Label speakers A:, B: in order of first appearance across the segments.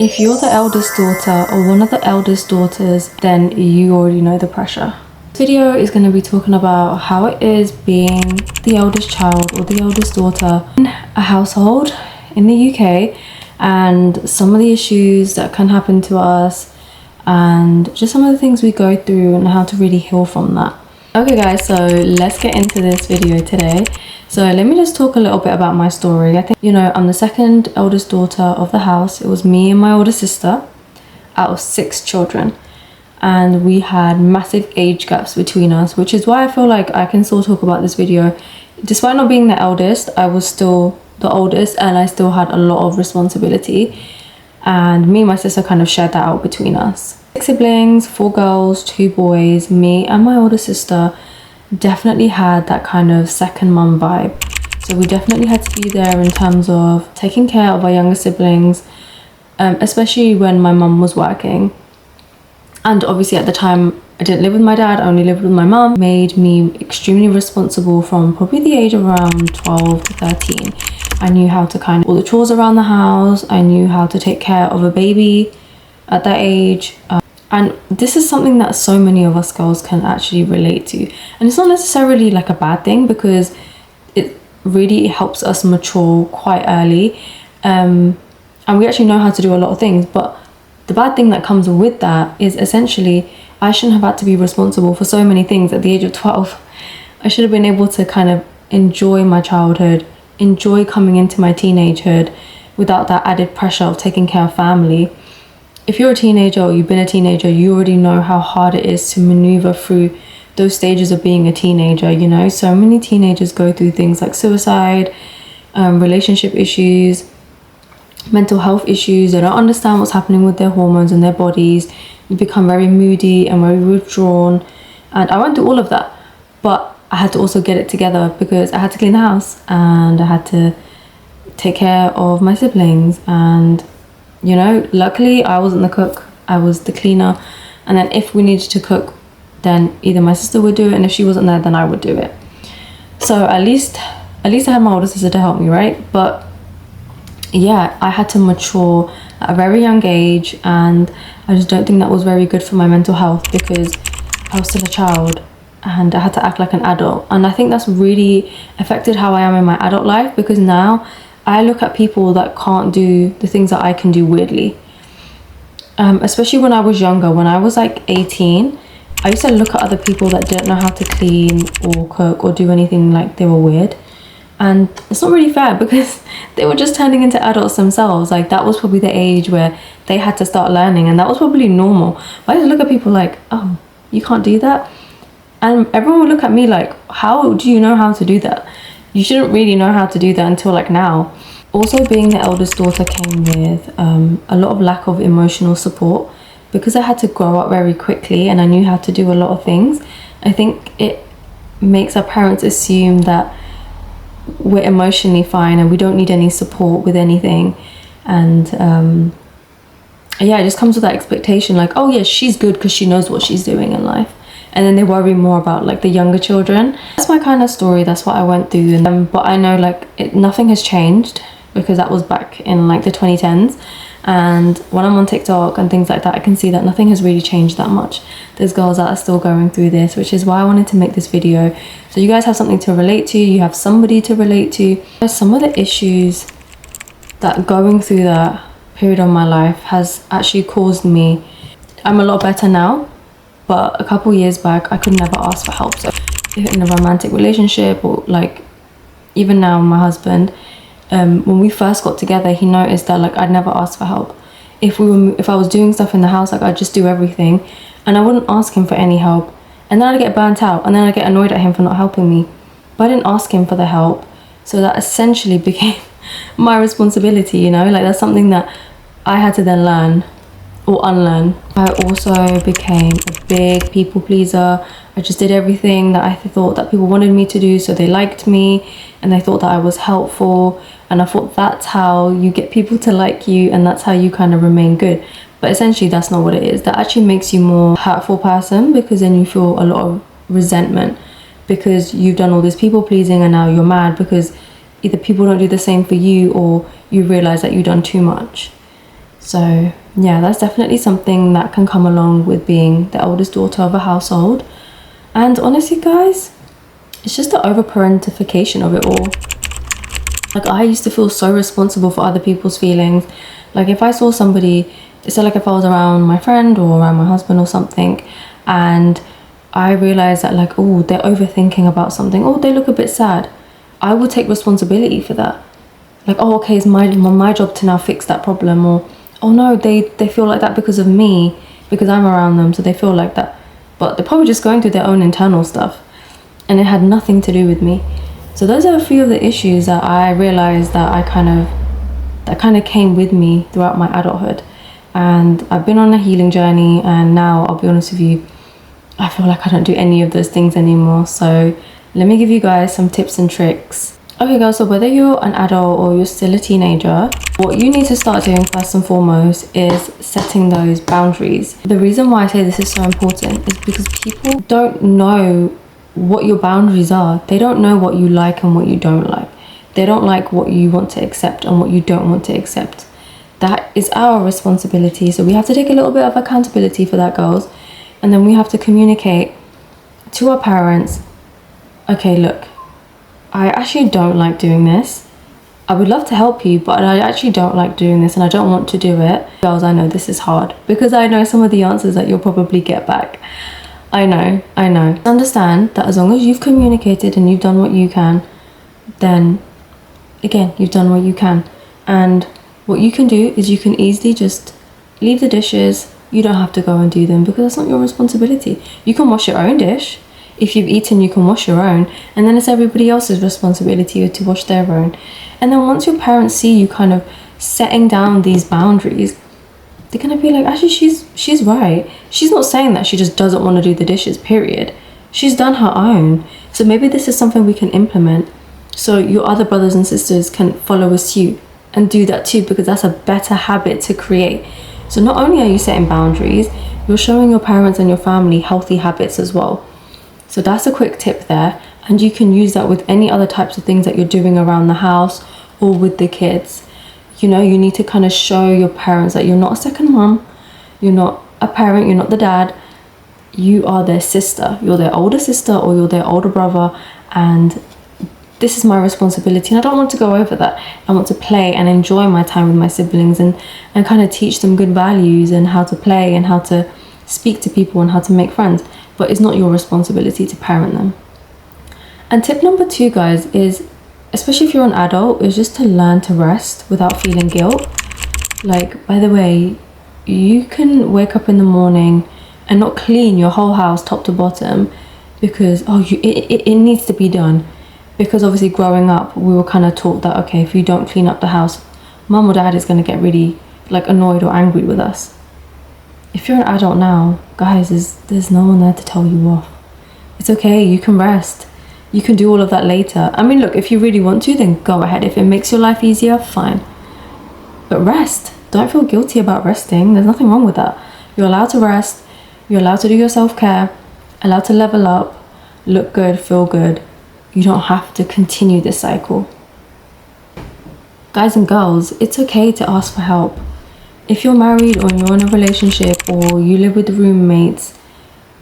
A: If you're the eldest daughter or one of the eldest daughters, then you already know the pressure. This video is going to be talking about how it is being the eldest child or the eldest daughter in a household in the UK, and some of the issues that can happen to us and just some of the things we go through and how to really heal from that. Okay guys, so let's get into this video today. So let me just talk a little bit about my story. I think, I'm the second eldest daughter of the house. It was me and my older sister out of 6 children. And we had massive age gaps between us, which is why I feel like I can still talk about this video. Despite not being the eldest, I was still the oldest and I still had a lot of responsibility. And me and my sister kind of shared that out between us. 6 siblings, 4 girls, 2 boys. Me and my older sister definitely had that kind of second mum vibe. So we definitely had to be there in terms of taking care of our younger siblings, especially when my mum was working. And obviously at the time I didn't live with my dad, I only lived with my mum. Made me extremely responsible from probably the age of around 12 to 13. I knew how to kind of all the chores around the house. I knew how to take care of a baby at that age. And this is something that so many of us girls can actually relate to. And it's not necessarily like a bad thing, because it really helps us mature quite early. And we actually know how to do a lot of things. But the bad thing that comes with that is essentially I shouldn't have had to be responsible for so many things at the age of 12. I should have been able to kind of enjoy my childhood, enjoy coming into my teenagehood without that added pressure of taking care of family. If you're a teenager or you've been a teenager, you already know how hard it is to maneuver through those stages of being a teenager. So many teenagers go through things like suicide, relationship issues, mental health issues. They don't understand what's happening with their hormones and their bodies. You become very moody and very withdrawn. And I went through all of that, but I had to also get it together because I had to clean the house and I had to take care of my siblings. And luckily I wasn't the cook, I was the cleaner. And then if we needed to cook, then either my sister would do it, and if she wasn't there, then I would do it. So at least I had my older sister to help me, right? But yeah, I had to mature at a very young age, and I just don't think that was very good for my mental health, because I was still a child and I had to act like an adult. And I think that's really affected how I am in my adult life, because now I look at people that can't do the things that I can do weirdly. Especially when I was younger, when I was like 18, I used to look at other people that didn't know how to clean or cook or do anything, like they were weird. And it's not really fair, because they were just turning into adults themselves. Like that was probably the age where they had to start learning, and that was probably normal. But I used to look at people like, oh, you can't do that? And everyone would look at me like, how do you know how to do that? You shouldn't really know how to do that until like now. Also, being the eldest daughter came with a lot of lack of emotional support, because I had to grow up very quickly and I knew how to do a lot of things. I think it makes our parents assume that we're emotionally fine and we don't need any support with anything. And yeah, it just comes with that expectation like, oh yeah, she's good because she knows what she's doing in life. And then they worry more about like the younger children. That's my kind of story, that's what I went through. But I know like nothing has changed, because that was back in like the 2010s. And when I'm on TikTok and things like that, I can see that nothing has really changed that much. There's girls that are still going through this, which is why I wanted to make this video. So you guys have something to relate to, you have somebody to relate to. Some of the issues that going through that period of my life has actually caused me, I'm a lot better now, but a couple years back I could never ask for help. So if in a romantic relationship, or like even now my husband, when we first got together, he noticed that like I'd never ask for help. If I was doing stuff in the house, like I'd just do everything and I wouldn't ask him for any help. And then I'd get burnt out, and then I'd get annoyed at him for not helping me. But I didn't ask him for the help. So that essentially became my responsibility, like that's something that I had to then learn or unlearn. I also became a big people pleaser. I just did everything that I thought that people wanted me to do, so they liked me and they thought that I was helpful, and I thought that's how you get people to like you, and that's how you kind of remain good. But essentially that's not what it is. That actually makes you more hurtful person, because then you feel a lot of resentment because you've done all this people pleasing and now you're mad because either people don't do the same for you or you realize that you've done too much. So yeah, that's definitely something that can come along with being the eldest daughter of a household. And honestly guys, it's just the over parentification of it all. Like, I used to feel so responsible for other people's feelings. Like, if I saw somebody, so like if I was around my friend or around my husband or something, and I realized that like, oh, they're overthinking about something, oh, they look a bit sad, I would take responsibility for that. Like, oh, okay, it's my job to now fix that problem. Or, oh no, they feel like that because of me, because I'm around them, so they feel like that. But they're probably just going through their own internal stuff, and it had nothing to do with me. So those are a few of the issues that I realized that kind of came with me throughout my adulthood. And I've been on a healing journey, and now I'll be honest with you, I feel like I don't do any of those things anymore. So let me give you guys some tips and tricks. Okay guys, so whether you're an adult or you're still a teenager, what you need to start doing first and foremost is setting those boundaries. The reason why I say this is so important is because people don't know what your boundaries are. They don't know what you like and what you don't like. They don't like what you want to accept and what you don't want to accept. That is our responsibility. So we have to take a little bit of accountability for that, girls. And then we have to communicate to our parents, okay, look, I actually don't like doing this. I would love to help you, but I actually don't like doing this and I don't want to do it. Girls, I know this is hard because I know some of the answers that you'll probably get back. I know. Understand that as long as you've communicated and you've done what you can, then again, you've done what you can. And what you can do is you can easily just leave the dishes. You don't have to go and do them because that's not your responsibility. You can wash your own dish. If you've eaten, you can wash your own. And then it's everybody else's responsibility to wash their own. And then once your parents see you kind of setting down these boundaries, they're gonna be like, actually, she's right. She's not saying that she just doesn't want to do the dishes, period. She's done her own. So maybe this is something we can implement so your other brothers and sisters can follow suit and do that too, because that's a better habit to create. So not only are you setting boundaries, you're showing your parents and your family healthy habits as well. So that's a quick tip there. And you can use that with any other types of things that you're doing around the house or with the kids. You know, you need to kind of show your parents that you're not a second mom, you're not a parent, you're not the dad, you are their sister, you're their older sister or you're their older brother, and this is my responsibility and I don't want to go over that. I want to play and enjoy my time with my siblings and kind of teach them good values and how to play and how to speak to people and how to make friends, but it's not your responsibility to parent them. And tip number 2, guys, is, especially if you're an adult, is just to learn to rest without feeling guilt. Like, by the way, you can wake up in the morning and not clean your whole house top to bottom because it needs to be done. Because obviously growing up, we were kind of taught that, okay, if you don't clean up the house, mum or dad is going to get really like annoyed or angry with us. If you're an adult now, guys, there's no one there to tell you off. It's okay, you can rest. You can do all of that later. I mean, look, if you really want to, then go ahead. If it makes your life easier, fine. But rest. Don't feel guilty about resting. There's nothing wrong with that. You're allowed to rest. You're allowed to do your self-care. Allowed to level up, look good, feel good. You don't have to continue this cycle. Guys and girls, it's okay to ask for help. If you're married or you're in a relationship or you live with roommates,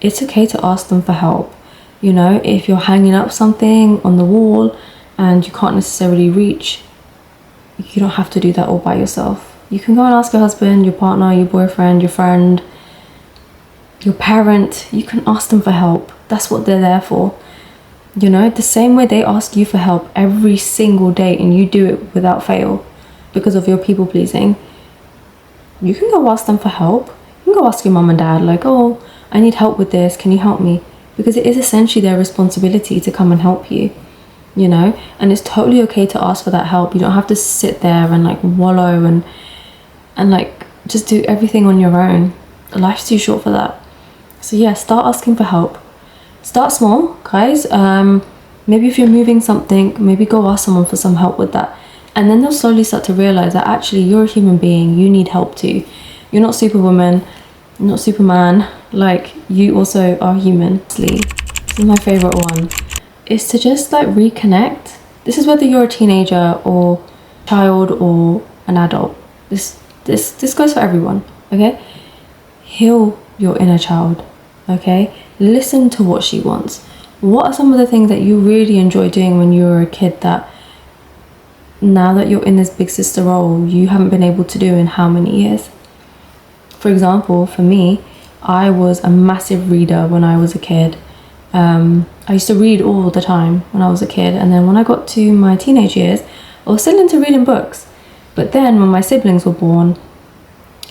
A: it's okay to ask them for help. You know, if you're hanging up something on the wall and you can't necessarily reach, you don't have to do that all by yourself. You can go and ask your husband, your partner, your boyfriend, your friend, your parent. You can ask them for help. That's what they're there for. You know, the same way they ask you for help every single day and you do it without fail because of your people pleasing, you can go ask them for help. You can go ask your mum and dad, like, oh, I need help with this, can you help me? Because it is essentially their responsibility to come and help you, you know, and it's totally okay to ask for that help. You don't have to sit there and like wallow and like just do everything on your own. Life's too short for that. So yeah, start asking for help. Start small, guys. Maybe if you're moving something, maybe go ask someone for some help with that. And then they'll slowly start to realize that actually you're a human being, you need help too. You're not Superwoman, you're not Superman, like you also are human. This is my favorite one, is to just like reconnect. This is whether you're a teenager or child or an adult. This This goes for everyone, okay? Heal your inner child, okay? Listen to what she wants. What are some of the things that you really enjoy doing when you were a kid that now that you're in this big sister role, you haven't been able to do in how many years? For example, for me, I was a massive reader when I was a kid. I used to read all the time when I was a kid, and then when I got to my teenage years, I was still into reading books. But then when my siblings were born,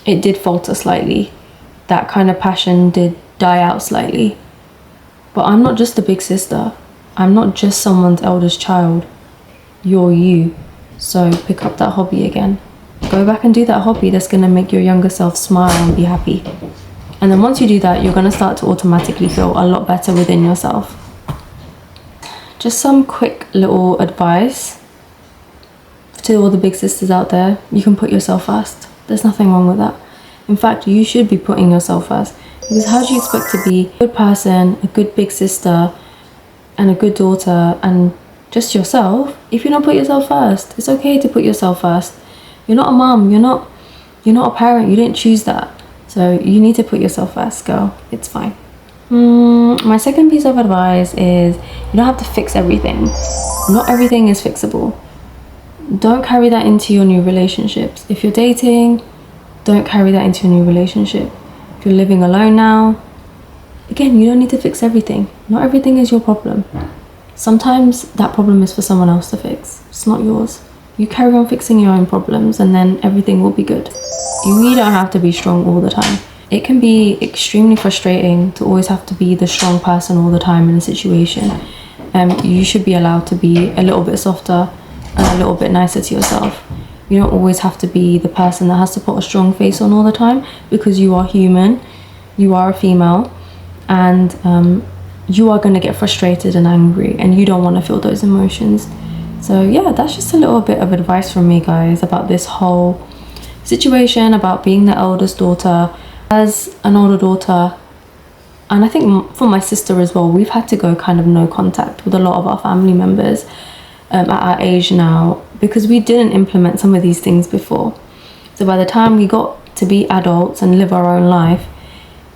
A: it did falter slightly. That kind of passion did die out slightly. But I'm not just a big sister. I'm not just someone's eldest child. You're you. So pick up that hobby again. Go back and do that hobby that's going to make your younger self smile and be happy. And then once you do that, you're going to start to automatically feel a lot better within yourself. Just some quick little advice to all the big sisters out there. You can put yourself first. There's nothing wrong with that. In fact, you should be putting yourself first. Because how do you expect to be a good person, a good big sister, and a good daughter, and just yourself, if you don't put yourself first? It's okay to put yourself first. You're not a mom, you're not a parent, you didn't choose that. So you need to put yourself first, girl. It's fine. My second piece of advice is you don't have to fix everything. Not everything is fixable. Don't carry that into your new relationships. If you're dating, don't carry that into your new relationship. If you're living alone now, again, you don't need to fix everything. Not everything is your problem. Sometimes that problem is for someone else to fix. It's not yours. You carry on fixing your own problems and then everything will be good. You really don't have to be strong all the time. It can be extremely frustrating to always have to be the strong person all the time in a situation. You should be allowed to be a little bit softer and a little bit nicer to yourself. You don't always have to be the person that has to put a strong face on all the time, because you are human, you are a female, and you are going to get frustrated and angry, and you don't want to feel those emotions. So yeah, that's just a little bit of advice from me, guys, about this whole situation, about being the eldest daughter. As an older daughter, and I think for my sister as well, we've had to go kind of no contact with a lot of our family members at our age now, because we didn't implement some of these things before. So by the time we got to be adults and live our own life,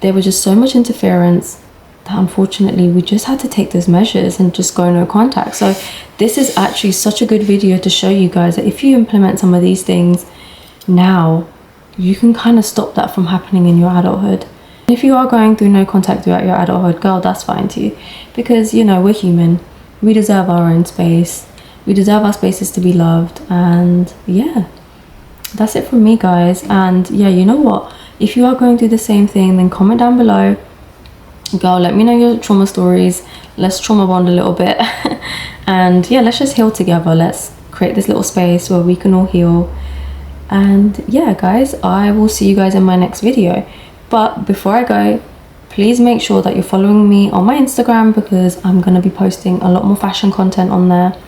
A: there was just so much interference that unfortunately we just had to take those measures and just go no contact. So this is actually such a good video to show you guys that if you implement some of these things now, you can kind of stop that from happening in your adulthood. If you are going through no contact throughout your adulthood, girl, that's fine too, because you know, we're human. We deserve our own space. We deserve our spaces to be loved. And yeah, that's it from me, guys. And yeah, you know what, if you are going through the same thing, then comment down below, girl, let me know your trauma stories. Let's trauma bond a little bit. And yeah, let's just heal together. Let's create this little space where we can all heal. And yeah, guys, I will see you guys in my next video. But before I go, please make sure that you're following me on my Instagram, because I'm going to be posting a lot more fashion content on there.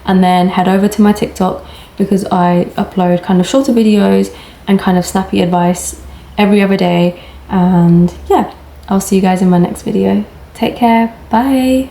A: And then head over to my TikTok, because I upload kind of shorter videos and kind of snappy advice every other day. And yeah, I'll see you guys in my next video. Take care. Bye.